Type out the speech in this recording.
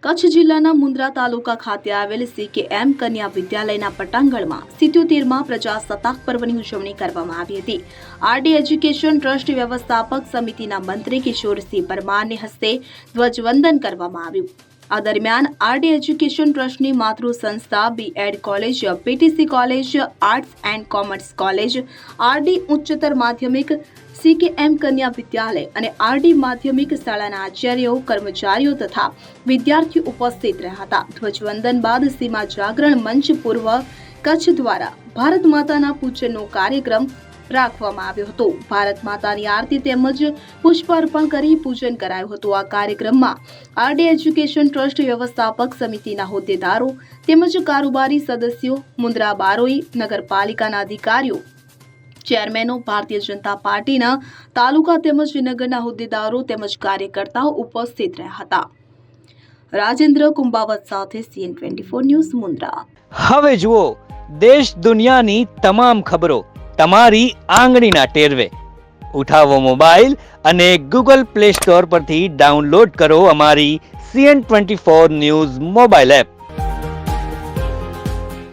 કચ્છ જિલ્લાના મુન્દ્રા તાલુકા ખાતે આવેલ CKM કન્યા વિદ્યાલયના પટાંગણમાં 77માં પ્રજાસત્તાક પર્વની ઉજવણી કરવામાં આવી હતી। આરડી એજ્યુકેશન ટ્રસ્ટ વ્યવસ્થાપક સમિતિના મંત્રી કિશોરસિંહ પરમારની હસ્તે ધ્વજવંદન કરવામાં આવ્યું। આ દરમિયાન આરડી એજ્યુકેશન ટ્રસ્ટની માતૃ સંસ્થા B.Ed college, PTC college, arts and commerce college, RD ઉચ્ચતર માધ્યમિક, CKM કન્યા વિદ્યાલય અને આરડી માધ્યમિક શાળાના આચાર્યો, કર્મચારીઓ તથા વિદ્યાર્થીઓ ઉપસ્થિત રહ્યા હતા। ધ્વજવંદન બાદ સીમા જાગરણ મંચ પૂર્વ કચ્છ દ્વારા ભારત માતાના પૂજનનો કાર્યક્રમ રાખવામાં આવ્યો હતો। ભારત માતાની આરતી તેમજ પુષ્પાર્પણ કરી પૂજન કરાયું હતું। આ કાર્યક્રમમાં આરડી એજ્યુકેશન ટ્રસ્ટ વ્યવસ્થાપક સમિતિના હોદ્દેદારો તેમજ કારોબારી સદસ્યો, મુન્દ્રા બારોઈ નગરપાલિકાના અધિકારીઓ, ચેરમેનો, ભારતીય જનતા પાર્ટીના તાલુકા તેમજ નગરના હોદ્દેદારો તેમજ કાર્યકર્તાઓ ઉપસ્થિત રહ્યા હતા। રાજેન્દ્ર કુંભાવત સાથે CN24 ન્યૂઝ મુન્દ્રા। હવે જુઓ દેશ દુનિયાની તમામ ખબરો તમારી આંગળીના ટેરવે। ઉઠાવો મોબાઈલ અને Google Play Store પરથી ડાઉનલોડ કરો અમારી CN24 ન્યૂઝ મોબાઈલ એપ।